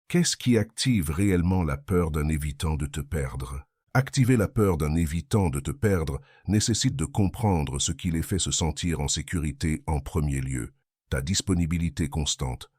Qu'est-ce qui active réellement la peur d'un évitant de te perdre? Activer la peur d'un évitant de te perdre nécessite de comprendre ce qui les fait se sentir en sécurité en premier lieu, ta disponibilité constante.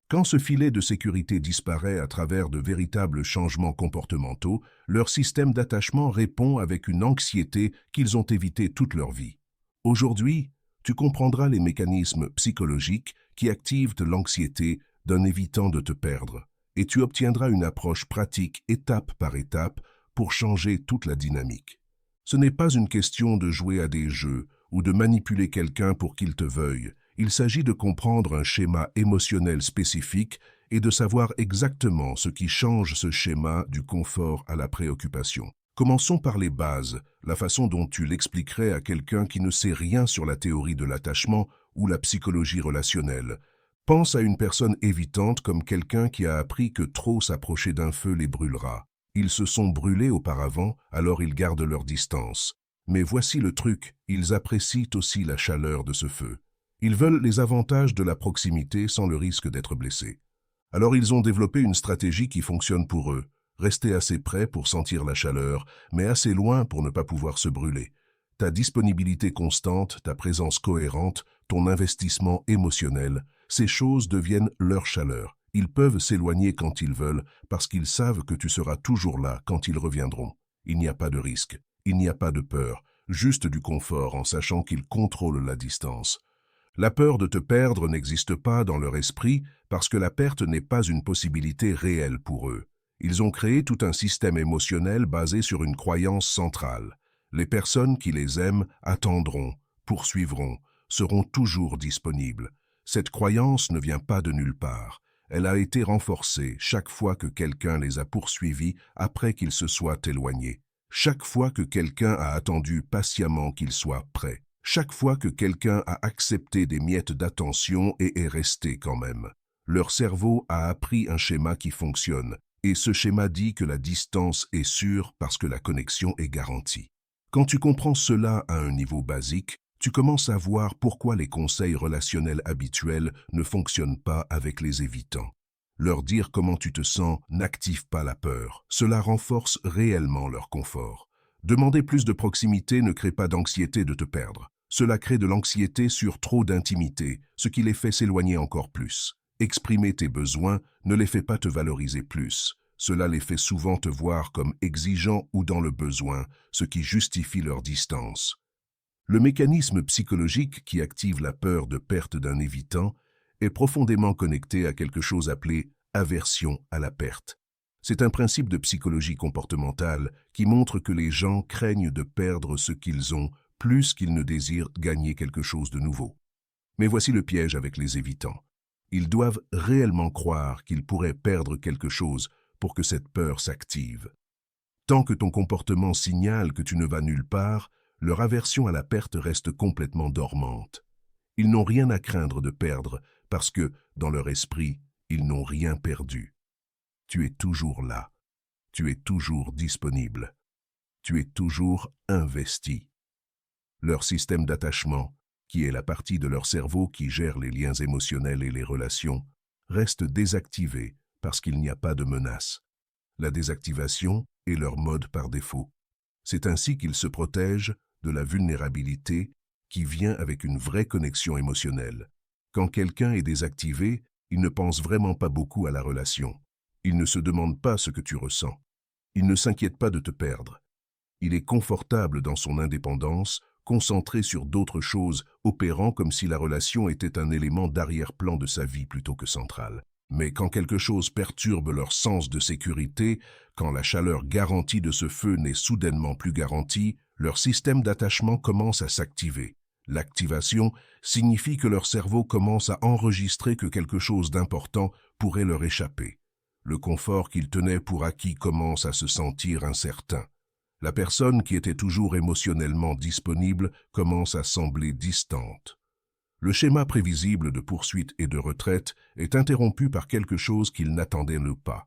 Quand ce filet de sécurité disparaît à travers de véritables changements comportementaux, leur système d'attachement répond avec une anxiété qu'ils ont évitée toute leur vie. Aujourd'hui, tu comprendras les mécanismes psychologiques qui activent l'anxiété d'un évitant de te perdre, et tu obtiendras une approche pratique étape par étape pour changer toute la dynamique. Ce n'est pas une question de jouer à des jeux ou de manipuler quelqu'un pour qu'il te veuille. Il s'agit de comprendre un schéma émotionnel spécifique et de savoir exactement ce qui change ce schéma du confort à la préoccupation. Commençons par les bases, la façon dont tu l'expliquerais à quelqu'un qui ne sait rien sur la théorie de l'attachement ou la psychologie relationnelle. Pense à une personne évitante comme quelqu'un qui a appris que trop s'approcher d'un feu les brûlera. Ils se sont brûlés auparavant, alors ils gardent leur distance. Mais voici le truc, ils apprécient aussi la chaleur de ce feu. Ils veulent les avantages de la proximité sans le risque d'être blessés. Alors ils ont développé une stratégie qui fonctionne pour eux. Rester assez près pour sentir la chaleur, mais assez loin pour ne pas pouvoir se brûler. Ta disponibilité constante, ta présence cohérente, ton investissement émotionnel, ces choses deviennent leur chaleur. Ils peuvent s'éloigner quand ils veulent parce qu'ils savent que tu seras toujours là quand ils reviendront. Il n'y a pas de risque, il n'y a pas de peur, juste du confort en sachant qu'ils contrôlent la distance. La peur de te perdre n'existe pas dans leur esprit parce que la perte n'est pas une possibilité réelle pour eux. Ils ont créé tout un système émotionnel basé sur une croyance centrale. Les personnes qui les aiment attendront, poursuivront, seront toujours disponibles. Cette croyance ne vient pas de nulle part. Elle a été renforcée chaque fois que quelqu'un les a poursuivis après qu'ils se soient éloignés. Chaque fois que quelqu'un a attendu patiemment qu'ils soient prêts. Chaque fois que quelqu'un a accepté des miettes d'attention et est resté quand même. Leur cerveau a appris un schéma qui fonctionne, et ce schéma dit que la distance est sûre parce que la connexion est garantie. Quand tu comprends cela à un niveau basique, tu commences à voir pourquoi les conseils relationnels habituels ne fonctionnent pas avec les évitants. Leur dire comment tu te sens n'active pas la peur. Cela renforce réellement leur confort. Demander plus de proximité ne crée pas d'anxiété de te perdre. Cela crée de l'anxiété sur trop d'intimité, ce qui les fait s'éloigner encore plus. Exprimer tes besoins ne les fait pas te valoriser plus. Cela les fait souvent te voir comme exigeant ou dans le besoin, ce qui justifie leur distance. Le mécanisme psychologique qui active la peur de perte d'un évitant est profondément connecté à quelque chose appelé aversion à la perte. C'est un principe de psychologie comportementale qui montre que les gens craignent de perdre ce qu'ils ont plus qu'ils ne désirent gagner quelque chose de nouveau. Mais voici le piège avec les évitants. Ils doivent réellement croire qu'ils pourraient perdre quelque chose pour que cette peur s'active. Tant que ton comportement signale que tu ne vas nulle part, leur aversion à la perte reste complètement dormante. Ils n'ont rien à craindre de perdre parce que, dans leur esprit, ils n'ont rien perdu. Tu es toujours là. Tu es toujours disponible. Tu es toujours investi. Leur système d'attachement, qui est la partie de leur cerveau qui gère les liens émotionnels et les relations, reste désactivé parce qu'il n'y a pas de menace. La désactivation est leur mode par défaut. C'est ainsi qu'ils se protègent de la vulnérabilité qui vient avec une vraie connexion émotionnelle. Quand quelqu'un est désactivé, il ne pense vraiment pas beaucoup à la relation. Il ne se demande pas ce que tu ressens. Il ne s'inquiète pas de te perdre. Il est confortable dans son indépendance, concentré sur d'autres choses, opérant comme si la relation était un élément d'arrière-plan de sa vie plutôt que central. Mais quand quelque chose perturbe leur sens de sécurité, quand la chaleur garantie de ce feu n'est soudainement plus garantie, leur système d'attachement commence à s'activer. L'activation signifie que leur cerveau commence à enregistrer que quelque chose d'important pourrait leur échapper. Le confort qu'ils tenaient pour acquis commence à se sentir incertain. La personne qui était toujours émotionnellement disponible commence à sembler distante. Le schéma prévisible de poursuite et de retraite est interrompu par quelque chose qu'ils n'attendaient pas.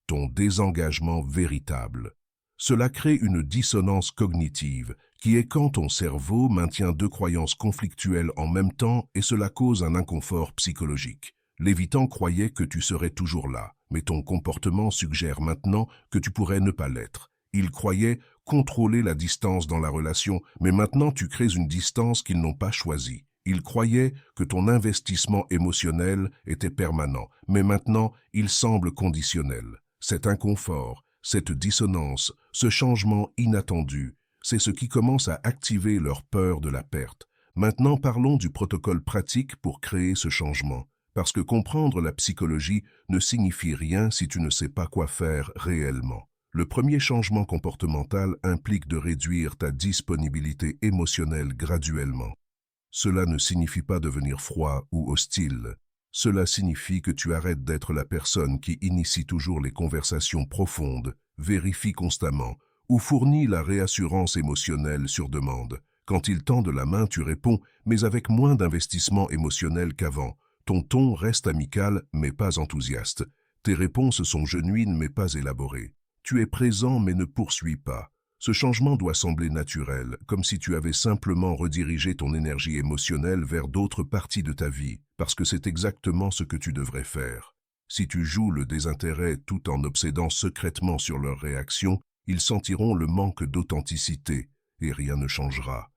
Ton désengagement véritable. Cela crée une dissonance cognitive, qui est quand ton cerveau maintient deux croyances conflictuelles en même temps et cela cause un inconfort psychologique. L'évitant croyait que tu serais toujours là. Mais ton comportement suggère maintenant que tu pourrais ne pas l'être. Ils croyaient contrôler la distance dans la relation, mais maintenant tu crées une distance qu'ils n'ont pas choisie. Ils croyaient que ton investissement émotionnel était permanent, mais maintenant il semble conditionnel. Cet inconfort, cette dissonance, ce changement inattendu, c'est ce qui commence à activer leur peur de la perte. Maintenant parlons du protocole pratique pour créer ce changement, parce que comprendre la psychologie ne signifie rien si tu ne sais pas quoi faire réellement. Le premier changement comportemental implique de réduire ta disponibilité émotionnelle graduellement. Cela ne signifie pas devenir froid ou hostile. Cela signifie que tu arrêtes d'être la personne qui initie toujours les conversations profondes, vérifie constamment ou fournit la réassurance émotionnelle sur demande. Quand il tend de la main, tu réponds, mais avec moins d'investissement émotionnel qu'avant. Ton ton reste amical, mais pas enthousiaste. Tes réponses sont genuines, mais pas élaborées. Tu es présent, mais ne poursuis pas. Ce changement doit sembler naturel, comme si tu avais simplement redirigé ton énergie émotionnelle vers d'autres parties de ta vie, parce que c'est exactement ce que tu devrais faire. Si tu joues le désintérêt tout en obsédant secrètement sur leurs réactions, ils sentiront le manque d'authenticité, et rien ne changera.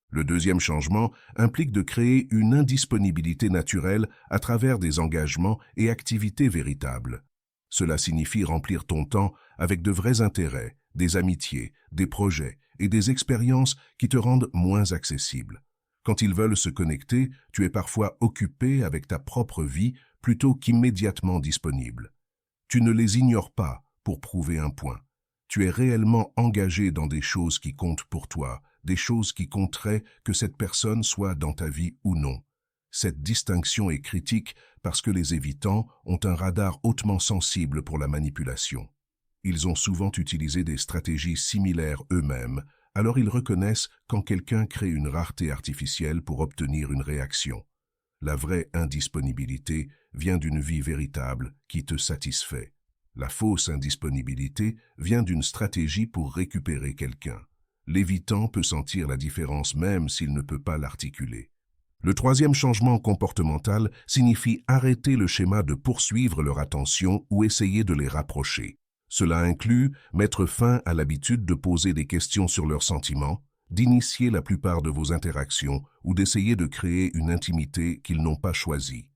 Le deuxième changement implique de créer une indisponibilité naturelle à travers des engagements et activités véritables. Cela signifie remplir ton temps avec de vrais intérêts, des amitiés, des projets et des expériences qui te rendent moins accessible. Quand ils veulent se connecter, tu es parfois occupé avec ta propre vie plutôt qu'immédiatement disponible. Tu ne les ignores pas pour prouver un point. Tu es réellement engagé dans des choses qui comptent pour toi, des choses qui compteraient que cette personne soit dans ta vie ou non. Cette distinction est critique parce que les évitants ont un radar hautement sensible pour la manipulation. Ils ont souvent utilisé des stratégies similaires eux-mêmes, alors ils reconnaissent quand quelqu'un crée une rareté artificielle pour obtenir une réaction. La vraie indisponibilité vient d'une vie véritable qui te satisfait. La fausse indisponibilité vient d'une stratégie pour récupérer quelqu'un. L'évitant peut sentir la différence même s'il ne peut pas l'articuler. Le troisième changement comportemental signifie arrêter le schéma de poursuivre leur attention ou essayer de les rapprocher. Cela inclut mettre fin à l'habitude de poser des questions sur leurs sentiments, d'initier la plupart de vos interactions ou d'essayer de créer une intimité qu'ils n'ont pas choisie.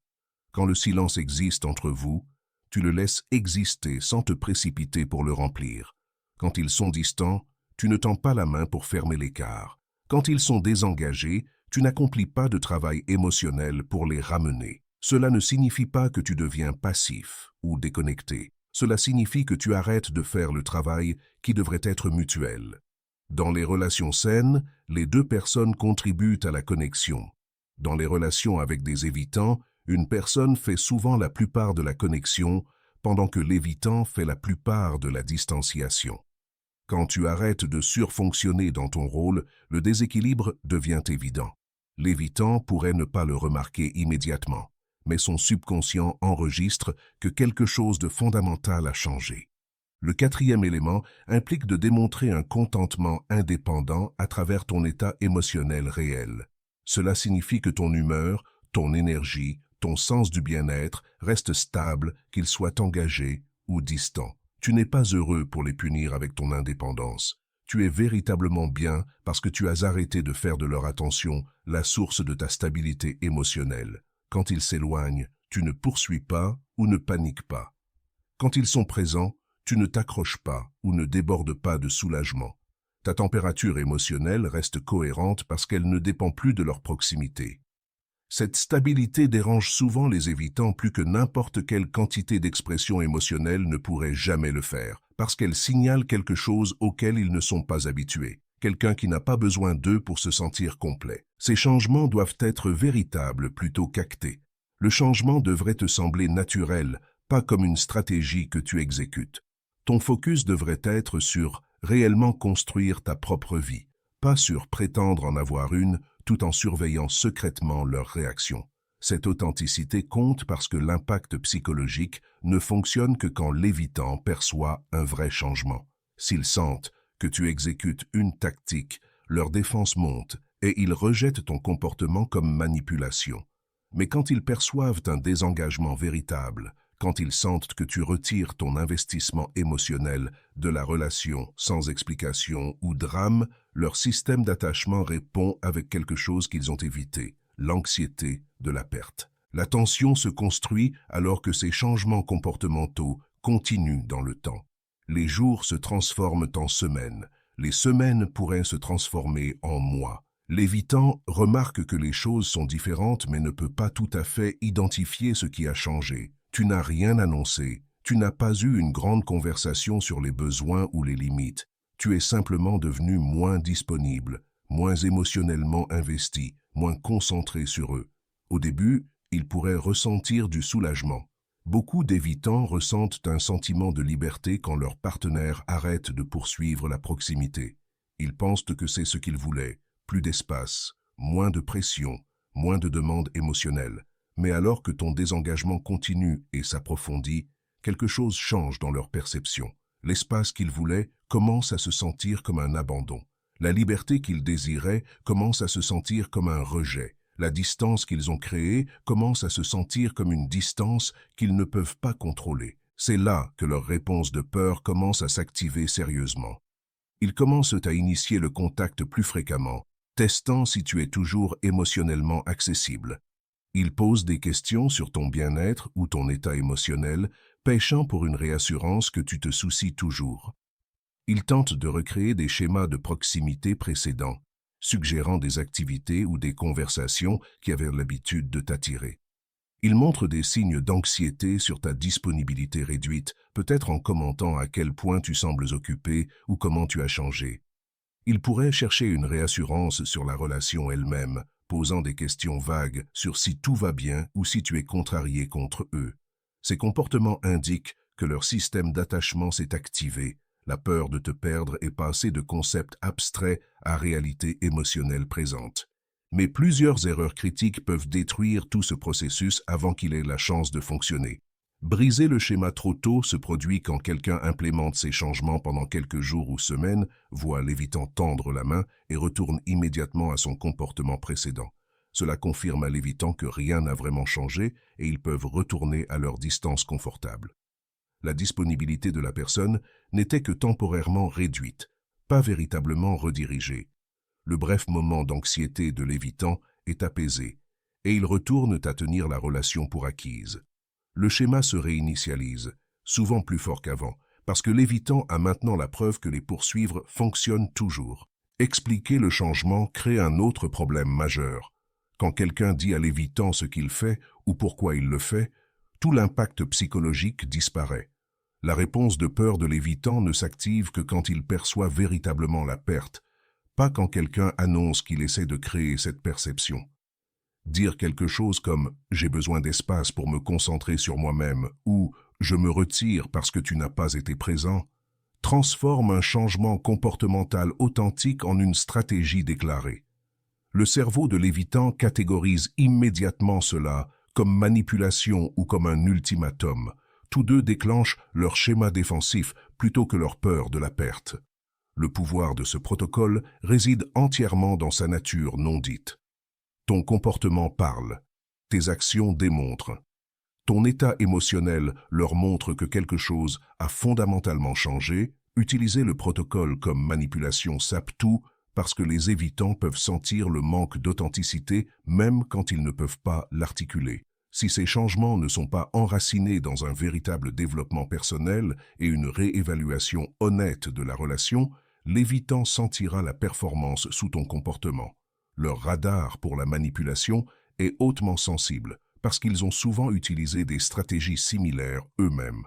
Quand le silence existe entre vous, tu le laisses exister sans te précipiter pour le remplir. Quand ils sont distants, tu ne tends pas la main pour fermer l'écart. Quand ils sont désengagés, tu n'accomplis pas de travail émotionnel pour les ramener. Cela ne signifie pas que tu deviens passif ou déconnecté. Cela signifie que tu arrêtes de faire le travail qui devrait être mutuel. Dans les relations saines, les deux personnes contribuent à la connexion. Dans les relations avec des évitants, une personne fait souvent la plupart de la connexion, pendant que l'évitant fait la plupart de la distanciation. Quand tu arrêtes de surfonctionner dans ton rôle, le déséquilibre devient évident. L'évitant pourrait ne pas le remarquer immédiatement, mais son subconscient enregistre que quelque chose de fondamental a changé. Le quatrième élément implique de démontrer un contentement indépendant à travers ton état émotionnel réel. Cela signifie que ton humeur, ton énergie, ton sens du bien-être restent stables, qu'ils soient engagés ou distants. Tu n'es pas heureux pour les punir avec ton indépendance. Tu es véritablement bien parce que tu as arrêté de faire de leur attention la source de ta stabilité émotionnelle. Quand ils s'éloignent, tu ne poursuis pas ou ne paniques pas. Quand ils sont présents, tu ne t'accroches pas ou ne débordes pas de soulagement. Ta température émotionnelle reste cohérente parce qu'elle ne dépend plus de leur proximité. Cette stabilité dérange souvent les évitants plus que n'importe quelle quantité d'expression émotionnelle ne pourrait jamais le faire, parce qu'elle signale quelque chose auquel ils ne sont pas habitués, quelqu'un qui n'a pas besoin d'eux pour se sentir complet. Ces changements doivent être véritables plutôt qu'actés. Le changement devrait te sembler naturel, pas comme une stratégie que tu exécutes. Ton focus devrait être sur réellement construire ta propre vie, pas sur prétendre en avoir une, tout en surveillant secrètement leurs réactions. Cette authenticité compte parce que l'impact psychologique ne fonctionne que quand l'évitant perçoit un vrai changement. S'ils sentent que tu exécutes une tactique, leur défense monte et ils rejettent ton comportement comme manipulation. Mais quand ils perçoivent un désengagement véritable, Quand ils sentent que tu retires ton investissement émotionnel de la relation sans explication ou drame, leur système d'attachement répond avec quelque chose qu'ils ont évité, l'anxiété de la perte. La tension se construit alors que ces changements comportementaux continuent dans le temps. Les jours se transforment en semaines. Les semaines pourraient se transformer en mois. L'évitant remarque que les choses sont différentes mais ne peut pas tout à fait identifier ce qui a changé. Tu n'as rien annoncé. Tu n'as pas eu une grande conversation sur les besoins ou les limites. Tu es simplement devenu moins disponible, moins émotionnellement investi, moins concentré sur eux. Au début, ils pourraient ressentir du soulagement. Beaucoup d'évitants ressentent un sentiment de liberté quand leur partenaire arrête de poursuivre la proximité. Ils pensent que c'est ce qu'ils voulaient, plus d'espace, moins de pression, moins de demandes émotionnelles. Mais alors que ton désengagement continue et s'approfondit, quelque chose change dans leur perception. L'espace qu'ils voulaient commence à se sentir comme un abandon. La liberté qu'ils désiraient commence à se sentir comme un rejet. La distance qu'ils ont créée commence à se sentir comme une distance qu'ils ne peuvent pas contrôler. C'est là que leur réponse de peur commence à s'activer sérieusement. Ils commencent à initier le contact plus fréquemment, testant si tu es toujours émotionnellement accessible. Ils posent des questions sur ton bien-être ou ton état émotionnel, pêchant pour une réassurance que tu te soucies toujours. Ils tentent de recréer des schémas de proximité précédents, suggérant des activités ou des conversations qui avaient l'habitude de t'attirer. Ils montrent des signes d'anxiété sur ta disponibilité réduite, peut-être en commentant à quel point tu sembles occupé ou comment tu as changé. Ils pourraient chercher une réassurance sur la relation elle-même, posant des questions vagues sur si tout va bien ou si tu es contrarié contre eux. Ces comportements indiquent que leur système d'attachement s'est activé. La peur de te perdre est passée de concepts abstraits à réalité émotionnelle présente. Mais plusieurs erreurs critiques peuvent détruire tout ce processus avant qu'il ait la chance de fonctionner. Briser le schéma trop tôt se produit quand quelqu'un implémente ces changements pendant quelques jours ou semaines, voit l'évitant tendre la main et retourne immédiatement à son comportement précédent. Cela confirme à l'évitant que rien n'a vraiment changé et ils peuvent retourner à leur distance confortable. La disponibilité de la personne n'était que temporairement réduite, pas véritablement redirigée. Le bref moment d'anxiété de l'évitant est apaisé, et il retourne à tenir la relation pour acquise. Le schéma se réinitialise, souvent plus fort qu'avant, parce que l'évitant a maintenant la preuve que les poursuivre fonctionnent toujours. Expliquer le changement crée un autre problème majeur. Quand quelqu'un dit à l'évitant ce qu'il fait ou pourquoi il le fait, tout l'impact psychologique disparaît. La réponse de peur de l'évitant ne s'active que quand il perçoit véritablement la perte, pas quand quelqu'un annonce qu'il essaie de créer cette perception. Dire quelque chose comme « j'ai besoin d'espace pour me concentrer sur moi-même » ou « je me retire parce que tu n'as pas été présent » transforme un changement comportemental authentique en une stratégie déclarée. Le cerveau de l'évitant catégorise immédiatement cela comme manipulation ou comme un ultimatum. Tous deux déclenchent leur schéma défensif plutôt que leur peur de la perte. Le pouvoir de ce protocole réside entièrement dans sa nature non dite. Ton comportement parle, tes actions démontrent. Ton état émotionnel leur montre que quelque chose a fondamentalement changé. Utiliser le protocole comme manipulation sape tout parce que les évitants peuvent sentir le manque d'authenticité même quand ils ne peuvent pas l'articuler. Si ces changements ne sont pas enracinés dans un véritable développement personnel et une réévaluation honnête de la relation, l'évitant sentira la performance sous ton comportement. Leur radar pour la manipulation est hautement sensible parce qu'ils ont souvent utilisé des stratégies similaires eux-mêmes.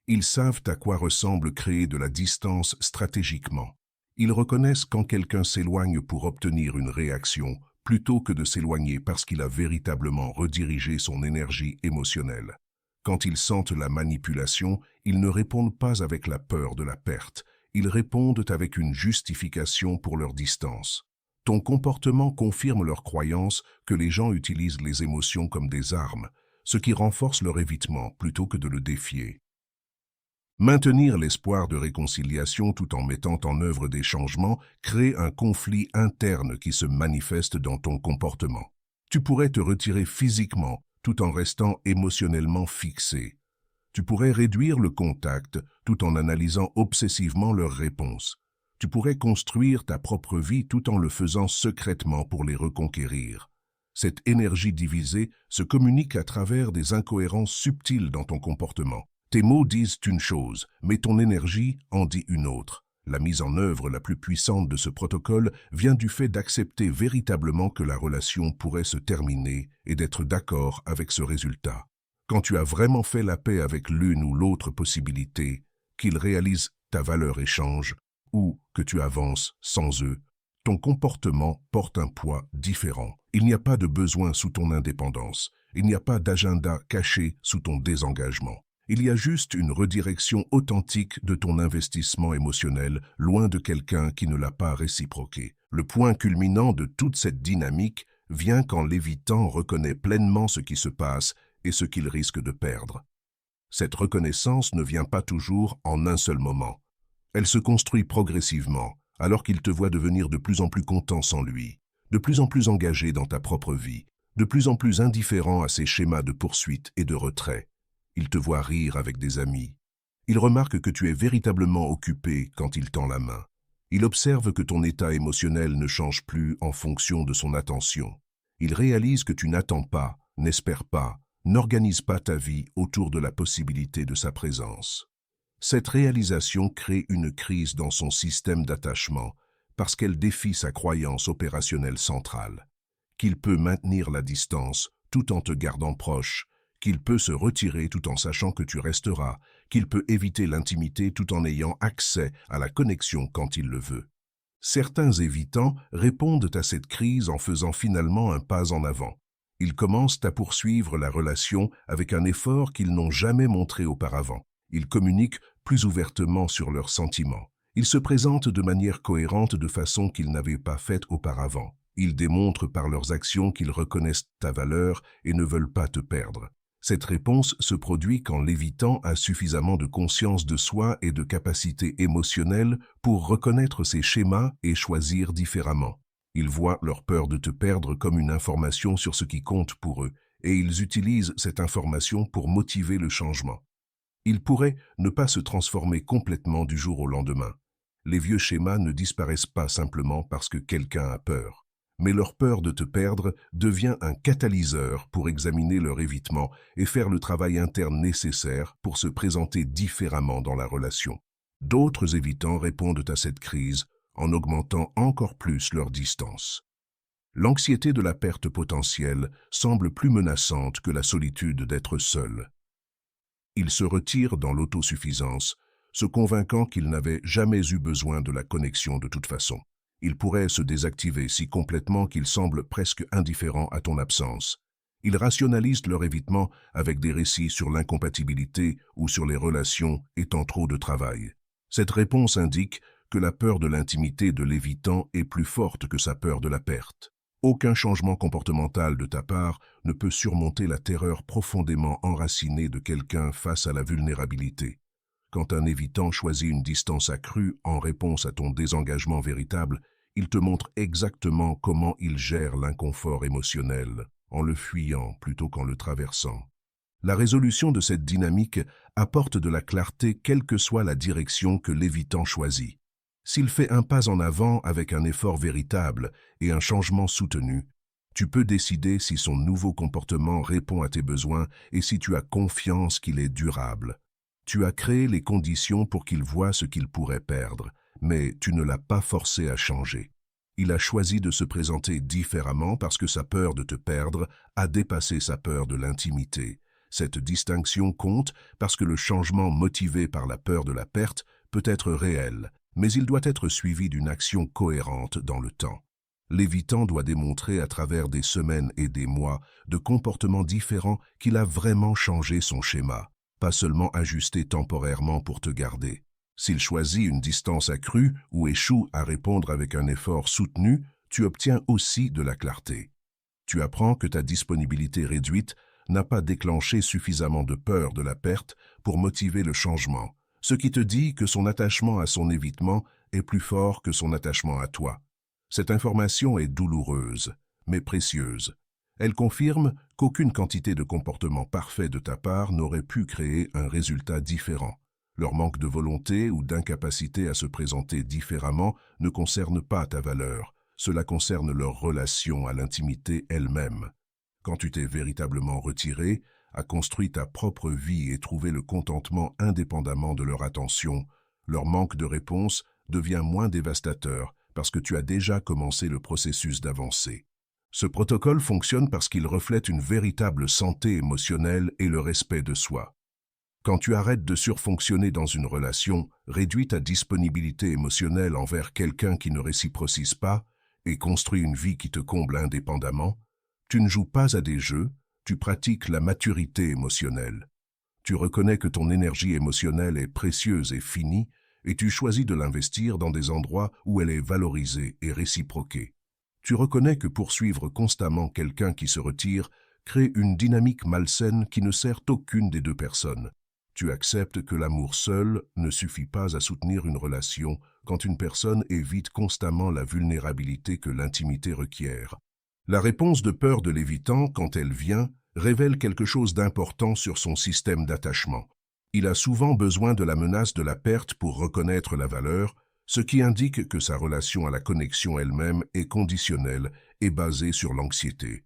Ils savent à quoi ressemble créer de la distance stratégiquement. Ils reconnaissent quand quelqu'un s'éloigne pour obtenir une réaction, plutôt que de s'éloigner parce qu'il a véritablement redirigé son énergie émotionnelle. Quand ils sentent la manipulation, ils ne répondent pas avec la peur de la perte, ils répondent avec une justification pour leur distance. Ton comportement confirme leur croyance que les gens utilisent les émotions comme des armes, ce qui renforce leur évitement plutôt que de le défier. Maintenir l'espoir de réconciliation tout en mettant en œuvre des changements crée un conflit interne qui se manifeste dans ton comportement. Tu pourrais te retirer physiquement tout en restant émotionnellement fixé. Tu pourrais réduire le contact tout en analysant obsessivement leurs réponses. Tu pourrais construire ta propre vie tout en le faisant secrètement pour les reconquérir. Cette énergie divisée se communique à travers des incohérences subtiles dans ton comportement. Tes mots disent une chose, mais ton énergie en dit une autre. La mise en œuvre la plus puissante de ce protocole vient du fait d'accepter véritablement que la relation pourrait se terminer et d'être d'accord avec ce résultat. Quand tu as vraiment fait la paix avec l'une ou l'autre possibilité, qu'ils réalisent ta valeur échange ou que tu avances sans eux, ton comportement porte un poids différent. Il n'y a pas de besoin sous ton indépendance. Il n'y a pas d'agenda caché sous ton désengagement. Il y a juste une redirection authentique de ton investissement émotionnel, loin de quelqu'un qui ne l'a pas réciproqué. Le point culminant de toute cette dynamique vient quand l'évitant reconnaît pleinement ce qui se passe et ce qu'il risque de perdre. Cette reconnaissance ne vient pas toujours en un seul moment. Elle se construit progressivement, alors qu'il te voit devenir de plus en plus content sans lui, de plus en plus engagé dans ta propre vie, de plus en plus indifférent à ses schémas de poursuite et de retrait. Il te voit rire avec des amis. Il remarque que tu es véritablement occupé quand il tend la main. Il observe que ton état émotionnel ne change plus en fonction de son attention. Il réalise que tu n'attends pas, n'espères pas, n'organise pas ta vie autour de la possibilité de sa présence. Cette réalisation crée une crise dans son système d'attachement parce qu'elle défie sa croyance opérationnelle centrale, qu'il peut maintenir la distance tout en te gardant proche, qu'il peut se retirer tout en sachant que tu resteras, qu'il peut éviter l'intimité tout en ayant accès à la connexion quand il le veut. Certains évitants répondent à cette crise en faisant finalement un pas en avant. Ils commencent à poursuivre la relation avec un effort qu'ils n'ont jamais montré auparavant. Ils communiquent plus ouvertement sur leurs sentiments. Ils se présentent de manière cohérente de façon qu'ils n'avaient pas faite auparavant. Ils démontrent par leurs actions qu'ils reconnaissent ta valeur et ne veulent pas te perdre. Cette réponse se produit quand l'évitant a suffisamment de conscience de soi et de capacité émotionnelle pour reconnaître ses schémas et choisir différemment. Ils voient leur peur de te perdre comme une information sur ce qui compte pour eux, et ils utilisent cette information pour motiver le changement. Ils pourraient ne pas se transformer complètement du jour au lendemain. Les vieux schémas ne disparaissent pas simplement parce que quelqu'un a peur. Mais leur peur de te perdre devient un catalyseur pour examiner leur évitement et faire le travail interne nécessaire pour se présenter différemment dans la relation. D'autres évitants répondent à cette crise en augmentant encore plus leur distance. L'anxiété de la perte potentielle semble plus menaçante que la solitude d'être seul. Ils se retirent dans l'autosuffisance, se convainquant qu'ils n'avaient jamais eu besoin de la connexion de toute façon. Ils pourraient se désactiver si complètement qu'ils semblent presque indifférents à ton absence. Ils rationalisent leur évitement avec des récits sur l'incompatibilité ou sur les relations étant trop de travail. Cette réponse indique que la peur de l'intimité de l'évitant est plus forte que sa peur de la perte. Aucun changement comportemental de ta part ne peut surmonter la terreur profondément enracinée de quelqu'un face à la vulnérabilité. Quand un évitant choisit une distance accrue en réponse à ton désengagement véritable, il te montre exactement comment il gère l'inconfort émotionnel, en le fuyant plutôt qu'en le traversant. La résolution de cette dynamique apporte de la clarté quelle que soit la direction que l'évitant choisit. S'il fait un pas en avant avec un effort véritable et un changement soutenu, tu peux décider si son nouveau comportement répond à tes besoins et si tu as confiance qu'il est durable. Tu as créé les conditions pour qu'il voie ce qu'il pourrait perdre, mais tu ne l'as pas forcé à changer. Il a choisi de se présenter différemment parce que sa peur de te perdre a dépassé sa peur de l'intimité. Cette distinction compte parce que le changement motivé par la peur de la perte peut être réel, mais il doit être suivi d'une action cohérente dans le temps. L'évitant doit démontrer à travers des semaines et des mois de comportements différents qu'il a vraiment changé son schéma, pas seulement ajusté temporairement pour te garder. S'il choisit une distance accrue ou échoue à répondre avec un effort soutenu, tu obtiens aussi de la clarté. Tu apprends que ta disponibilité réduite n'a pas déclenché suffisamment de peur de la perte pour motiver le changement, ce qui te dit que son attachement à son évitement est plus fort que son attachement à toi. Cette information est douloureuse, mais précieuse. Elles confirment qu'aucune quantité de comportement parfait de ta part n'aurait pu créer un résultat différent. Leur manque de volonté ou d'incapacité à se présenter différemment ne concerne pas ta valeur, cela concerne leur relation à l'intimité elle-même. Quand tu t'es véritablement retiré, as construit ta propre vie et trouvé le contentement indépendamment de leur attention, leur manque de réponse devient moins dévastateur parce que tu as déjà commencé le processus d'avancée. Ce protocole fonctionne parce qu'il reflète une véritable santé émotionnelle et le respect de soi. Quand tu arrêtes de surfonctionner dans une relation, réduis ta disponibilité émotionnelle envers quelqu'un qui ne réciprocise pas et construis une vie qui te comble indépendamment, tu ne joues pas à des jeux, tu pratiques la maturité émotionnelle. Tu reconnais que ton énergie émotionnelle est précieuse et finie et tu choisis de l'investir dans des endroits où elle est valorisée et réciproquée. Tu reconnais que poursuivre constamment quelqu'un qui se retire crée une dynamique malsaine qui ne sert aucune des deux personnes. Tu acceptes que l'amour seul ne suffit pas à soutenir une relation quand une personne évite constamment la vulnérabilité que l'intimité requiert. La réponse de peur de l'évitant, quand elle vient, révèle quelque chose d'important sur son système d'attachement. Il a souvent besoin de la menace de la perte pour reconnaître la valeur, ce qui indique que sa relation à la connexion elle-même est conditionnelle et basée sur l'anxiété.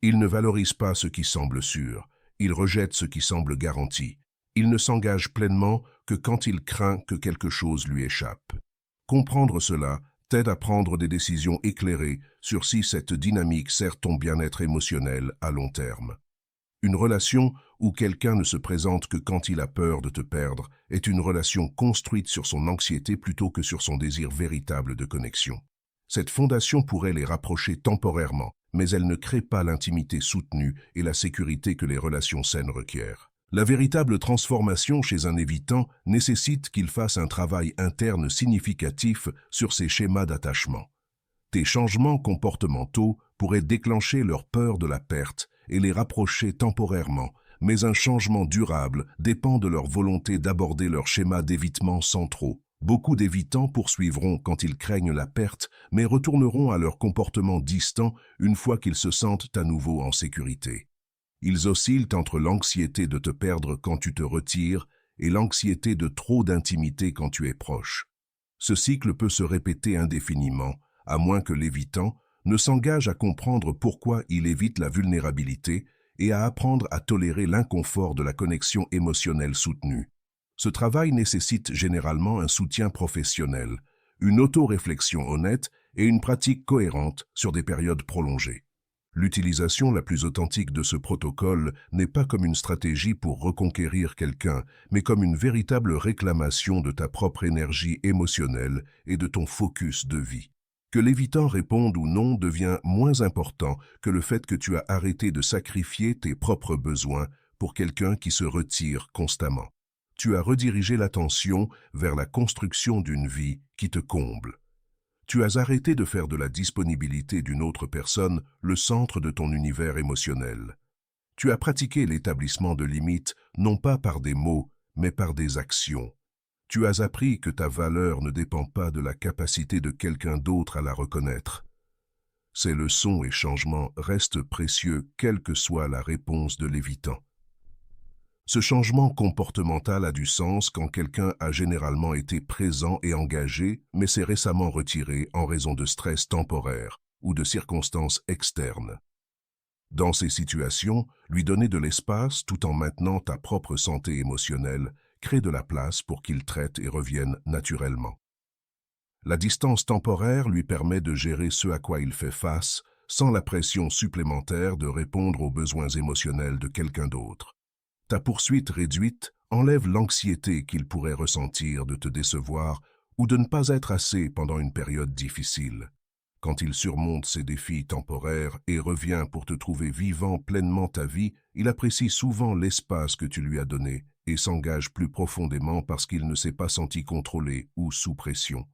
Il ne valorise pas ce qui semble sûr, il rejette ce qui semble garanti. Il ne s'engage pleinement que quand il craint que quelque chose lui échappe. Comprendre cela t'aide à prendre des décisions éclairées sur si cette dynamique sert ton bien-être émotionnel à long terme. Une relation où quelqu'un ne se présente que quand il a peur de te perdre est une relation construite sur son anxiété plutôt que sur son désir véritable de connexion. Cette fondation pourrait les rapprocher temporairement, mais elle ne crée pas l'intimité soutenue et la sécurité que les relations saines requièrent. La véritable transformation chez un évitant nécessite qu'il fasse un travail interne significatif sur ses schémas d'attachement. Tes changements comportementaux pourraient déclencher leur peur de la perte et les rapprocher temporairement, mais un changement durable dépend de leur volonté d'aborder leur schéma d'évitement centraux. Beaucoup d'évitants poursuivront quand ils craignent la perte, mais retourneront à leur comportement distant une fois qu'ils se sentent à nouveau en sécurité. Ils oscillent entre l'anxiété de te perdre quand tu te retires et l'anxiété de trop d'intimité quand tu es proche. Ce cycle peut se répéter indéfiniment, à moins que l'évitant ne s'engage à comprendre pourquoi il évite la vulnérabilité et à apprendre à tolérer l'inconfort de la connexion émotionnelle soutenue. Ce travail nécessite généralement un soutien professionnel, une auto-réflexion honnête et une pratique cohérente sur des périodes prolongées. L'utilisation la plus authentique de ce protocole n'est pas comme une stratégie pour reconquérir quelqu'un, mais comme une véritable réclamation de ta propre énergie émotionnelle et de ton focus de vie. Que l'évitant réponde ou non devient moins important que le fait que tu as arrêté de sacrifier tes propres besoins pour quelqu'un qui se retire constamment. Tu as redirigé l'attention vers la construction d'une vie qui te comble. Tu as arrêté de faire de la disponibilité d'une autre personne le centre de ton univers émotionnel. Tu as pratiqué l'établissement de limites non pas par des mots, mais par des actions. Tu as appris que ta valeur ne dépend pas de la capacité de quelqu'un d'autre à la reconnaître. Ces leçons et changements restent précieux quelle que soit la réponse de l'évitant. Ce changement comportemental a du sens quand quelqu'un a généralement été présent et engagé, mais s'est récemment retiré en raison de stress temporaire ou de circonstances externes. Dans ces situations, lui donner de l'espace tout en maintenant ta propre santé émotionnelle crée de la place pour qu'il traite et revienne naturellement. La distance temporaire lui permet de gérer ce à quoi il fait face sans la pression supplémentaire de répondre aux besoins émotionnels de quelqu'un d'autre. Ta poursuite réduite enlève l'anxiété qu'il pourrait ressentir de te décevoir ou de ne pas être assez pendant une période difficile. Quand il surmonte ces défis temporaires et revient pour te trouver vivant pleinement ta vie, il apprécie souvent l'espace que tu lui as donné et s'engage plus profondément parce qu'il ne s'est pas senti contrôlé ou sous pression.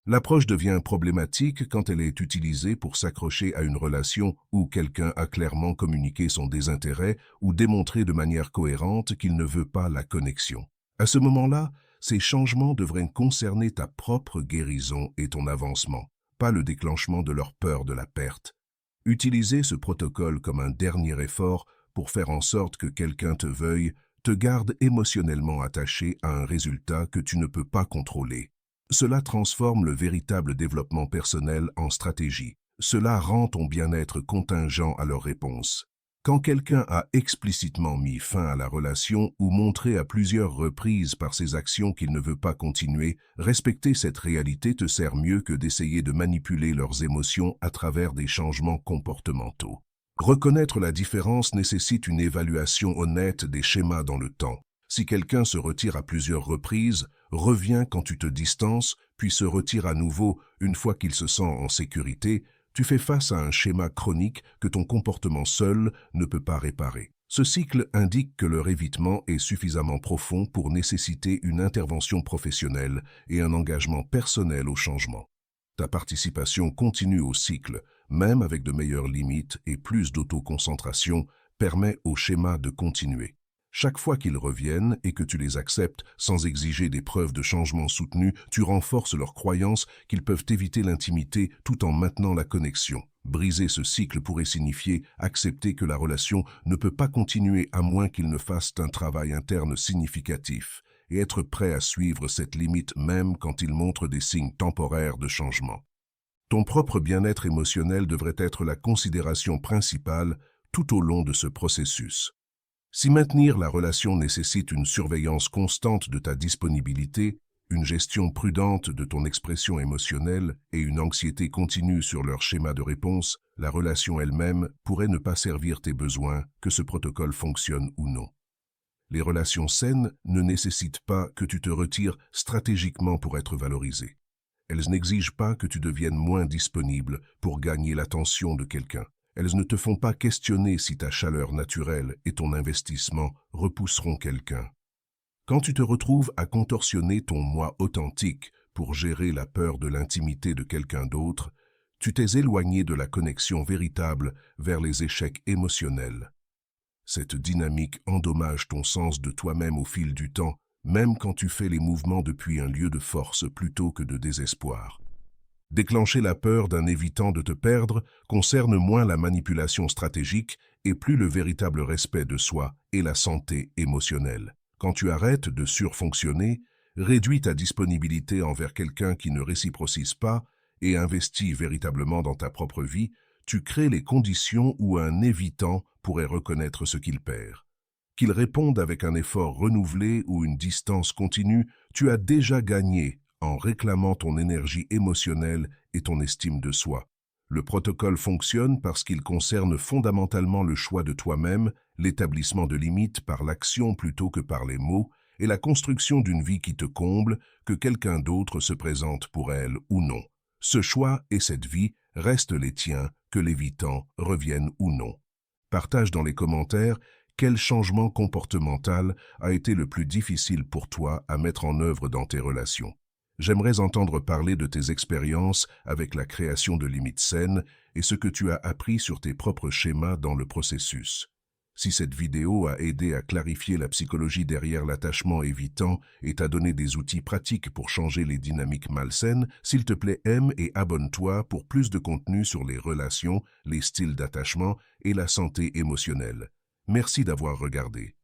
L'approche devient problématique quand elle est utilisée pour s'accrocher à une relation où quelqu'un a clairement communiqué son désintérêt ou démontré de manière cohérente qu'il ne veut pas la connexion. À ce moment-là, ces changements devraient concerner ta propre guérison et ton avancement, pas le déclenchement de leur peur de la perte. Utiliser ce protocole comme un dernier effort pour faire en sorte que quelqu'un te veuille te garde émotionnellement attaché à un résultat que tu ne peux pas contrôler. Cela transforme le véritable développement personnel en stratégie. Cela rend ton bien-être contingent à leur réponse. Quand quelqu'un a explicitement mis fin à la relation ou montré à plusieurs reprises par ses actions qu'il ne veut pas continuer, respecter cette réalité te sert mieux que d'essayer de manipuler leurs émotions à travers des changements comportementaux. Reconnaître la différence nécessite une évaluation honnête des schémas dans le temps. Si quelqu'un se retire à plusieurs reprises, revient quand tu te distances, puis se retire à nouveau une fois qu'il se sent en sécurité, tu fais face à un schéma chronique que ton comportement seul ne peut pas réparer. Ce cycle indique que leur évitement est suffisamment profond pour nécessiter une intervention professionnelle et un engagement personnel au changement. Ta participation continue au cycle, même avec de meilleures limites et plus d'autoconcentration, permet au schéma de continuer. Chaque fois qu'ils reviennent et que tu les acceptes sans exiger des preuves de changement soutenues, tu renforces leur croyance qu'ils peuvent éviter l'intimité tout en maintenant la connexion. Briser ce cycle pourrait signifier accepter que la relation ne peut pas continuer à moins qu'ils ne fassent un travail interne significatif et être prêt à suivre cette limite même quand ils montrent des signes temporaires de changement. Ton propre bien-être émotionnel devrait être la considération principale tout au long de ce processus. Si maintenir la relation nécessite une surveillance constante de ta disponibilité, une gestion prudente de ton expression émotionnelle et une anxiété continue sur leur schéma de réponse, la relation elle-même pourrait ne pas servir tes besoins, que ce protocole fonctionne ou non. Les relations saines ne nécessitent pas que tu te retires stratégiquement pour être valorisé. Elles n'exigent pas que tu deviennes moins disponible pour gagner l'attention de quelqu'un. Elles ne te font pas questionner si ta chaleur naturelle et ton investissement repousseront quelqu'un. Quand tu te retrouves à contorsionner ton moi authentique pour gérer la peur de l'intimité de quelqu'un d'autre, tu t'es éloigné de la connexion véritable vers les échecs émotionnels. Cette dynamique endommage ton sens de toi-même au fil du temps, même quand tu fais les mouvements depuis un lieu de force plutôt que de désespoir. Déclencher la peur d'un évitant de te perdre concerne moins la manipulation stratégique et plus le véritable respect de soi et la santé émotionnelle. Quand tu arrêtes de surfonctionner, réduis ta disponibilité envers quelqu'un qui ne réciprocise pas et investis véritablement dans ta propre vie, tu crées les conditions où un évitant pourrait reconnaître ce qu'il perd. Qu'il réponde avec un effort renouvelé ou une distance continue, tu as déjà gagné en réclamant ton énergie émotionnelle et ton estime de soi. Le protocole fonctionne parce qu'il concerne fondamentalement le choix de toi-même, l'établissement de limites par l'action plutôt que par les mots, et la construction d'une vie qui te comble, que quelqu'un d'autre se présente pour elle ou non. Ce choix et cette vie restent les tiens, que l'évitant revienne ou non. Partage dans les commentaires quel changement comportemental a été le plus difficile pour toi à mettre en œuvre dans tes relations. J'aimerais entendre parler de tes expériences avec la création de limites saines et ce que tu as appris sur tes propres schémas dans le processus. Si cette vidéo a aidé à clarifier la psychologie derrière l'attachement évitant et t'a donné des outils pratiques pour changer les dynamiques malsaines, s'il te plaît, aime et abonne-toi pour plus de contenu sur les relations, les styles d'attachement et la santé émotionnelle. Merci d'avoir regardé.